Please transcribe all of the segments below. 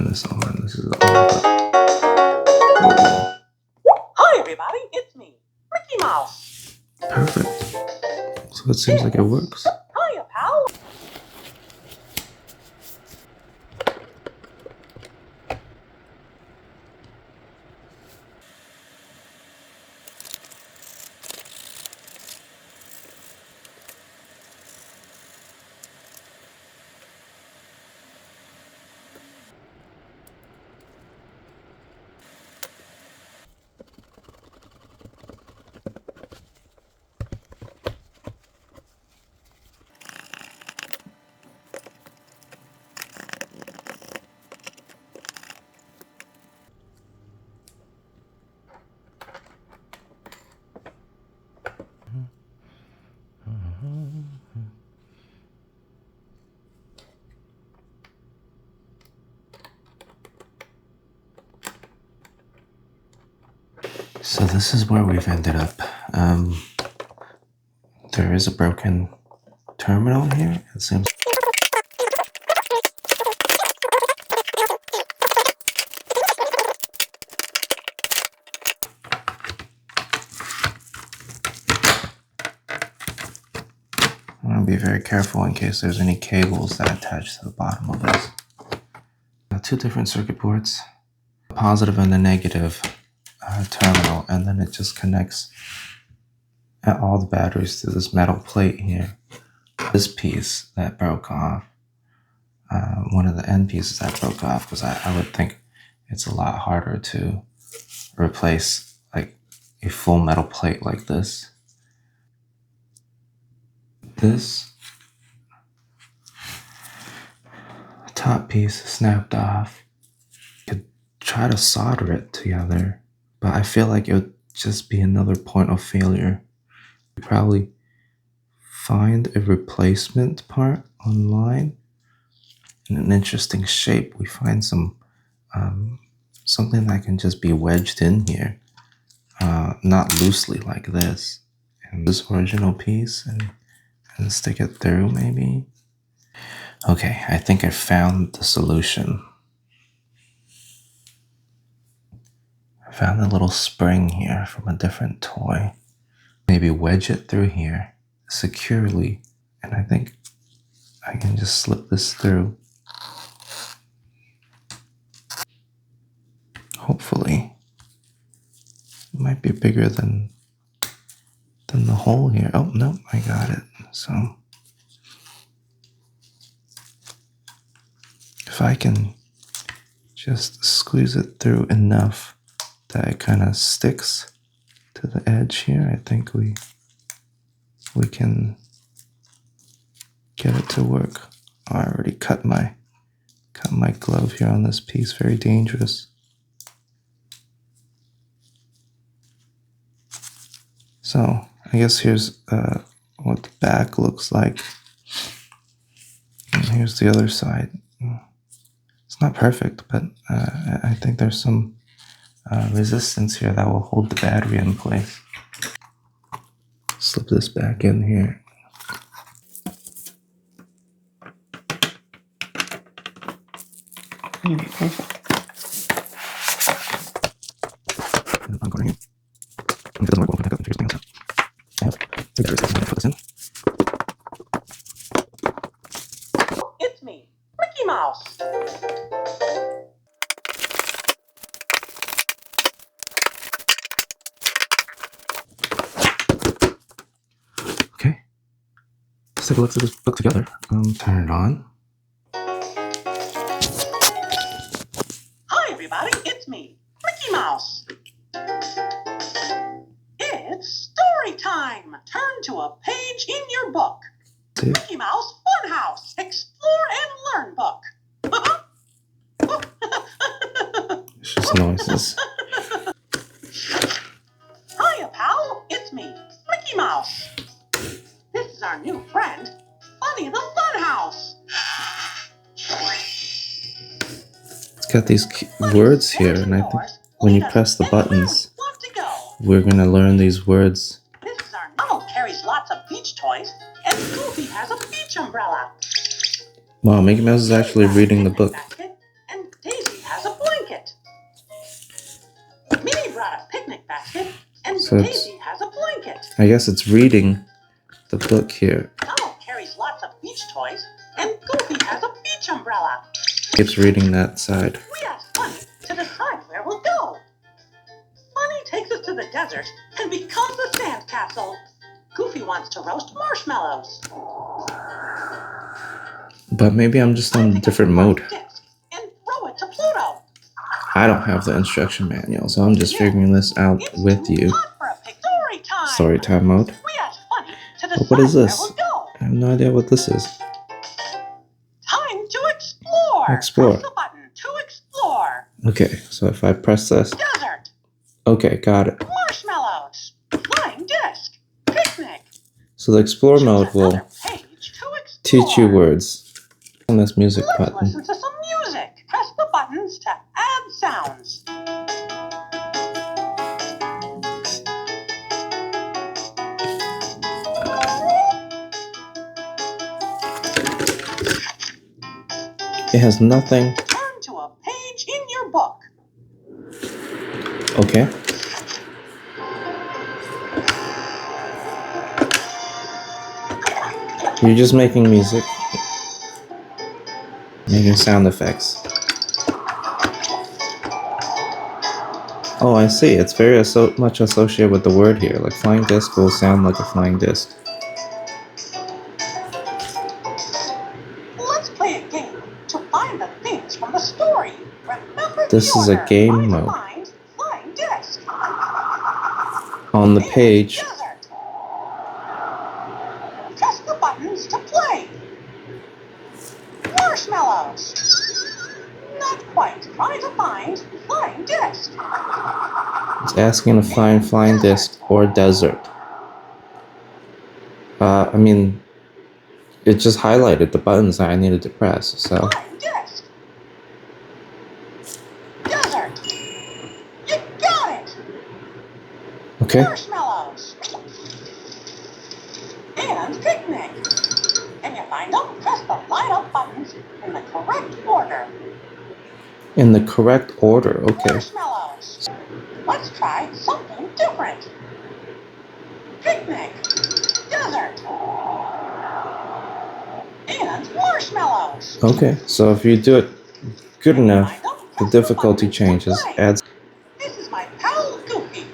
this on. This is all but Hi everybody, it's me, Mickey Mouse. perfect. So it seems like it works. Hiya, pal. So this is where we've ended up. There is a broken terminal here. It seems. I want to be very careful in case there's any cables that attach to the bottom of this. Two different circuit boards, a positive and a negative terminal, and then it just connects all the batteries to this metal plate here. This piece that broke off, one of the end pieces that broke off, because I would think it's a lot harder to replace like a full metal plate like this. This top piece snapped off. Could try to solder it together, but I feel like it would just be another point of failure. You'd probably find a replacement part online in an interesting shape. We find some something that can just be wedged in here, not loosely like this, and this original piece, and stick it through maybe. Okay, I think I found the solution. I found a little spring here from a different toy. Maybe wedge it through here securely, and I think I can just slip this through. Hopefully. It might be bigger than the hole here. Oh, no, I got it. So if I can just squeeze it through enough that it kind of sticks to the edge here, I think we can get it to work. Oh, I already cut my glove here on this piece. Very dangerous. So I guess here's what the back looks like, and here's the other side. It's not perfect, but I think there's some resistance here that will hold the battery in place. Slip this back in here. Perfect. I'm going here. If it doesn't work, we'll connect up and figure something else out. I have 3 batteries. I'm going to put this in. It's me, Mickey Mouse. Okay. Let's take a look at this book together. Turn it on. Hi everybody, it's me, Mickey Mouse. It's story time. Turn to a page in your book. See? Mickey Mouse Funhouse. Explore and learn book. It's just noises. Hiya, pal. It's me, Mickey Mouse. This is our new friend, Funny the Funhouse. It's got these words here, and I think when you press the buttons, we're gonna learn these words. This is our Donald carries lots of beach toys, and Goofy has a beach umbrella. Wow, Mickey Mouse is actually reading the book. And Daisy basket, and So it's- Daisy has a blanket. I guess it's reading the book here. Donald carries lots of beach toys, and Goofy has a beach umbrella. Keeps reading that side. We asked Bunny to decide where we'll go. Bunny takes us to the desert and becomes a sandcastle. Goofy wants to roast marshmallows. But maybe I'm just on a different mode. And throw it to Pluto. I don't have the instruction manual, so I'm just figuring this out It's with too you. hot for a pic- Story time. Story time mode. We asked Bunny to But decide what is where this? we'll go. I have no idea what this is. Time to explore. Explore. Press the button to explore. Okay, so if I press this. Desert. Okay, got it. Marshmallows. Flying disc. Picnic. So the explore Choose mode will another page to explore. teach you words. On this music Let's button. listen to some music. Press the buttons to add sounds. It has nothing. Turn to a page in your book. Okay. You're just making music. Making sound effects. Oh, I see. It's very much associated with the word here. Like flying disc will sound like a flying disc. Let's play a game to find the things from the story. Remember This the is a order. game Find mode. Flying disc. On the page, Desert. Press the buttons to play. Marshmallows. Not quite. Try to find flying disc. it's asking to find flying disc or desert. I mean, it just highlighted the buttons that I needed to press, so. Flying disc. Desert. You got it. Okay. Marshmallows. And picnic. Can you find them? Press the light up buttons in the correct order. In the correct order, okay. Marshmallows. Let's try something different. Picnic. Desert. And marshmallows. Okay, so if you do it good Can you enough, find them? the Press difficulty buttons to changes. play. Adds. This is my pal Goofy.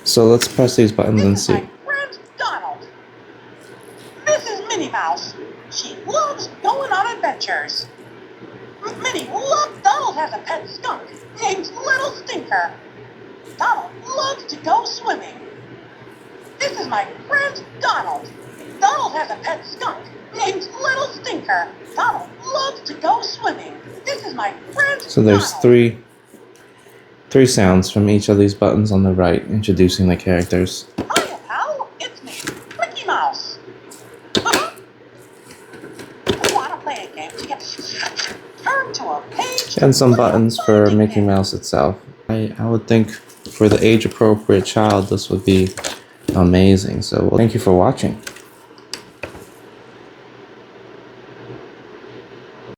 So let's press these buttons and This is see. my friend Donald. This is Minnie Mouse. She loves going on adventures. Minnie loves. Donald has a pet skunk named Little Stinker. Donald loves to go swimming. This is my friend Donald. Donald has a pet skunk named Little Stinker. Donald loves to go swimming. This is my friend So there's Donald. three sounds from each of these buttons on the right, introducing the characters. Hiya, pal. It's me, Mickey Mouse. Want to play a game to get... Turn to a page... And some with a buttons for finding Mickey it. Mouse itself. I would think for the age-appropriate child, this would be amazing. So thank you for watching.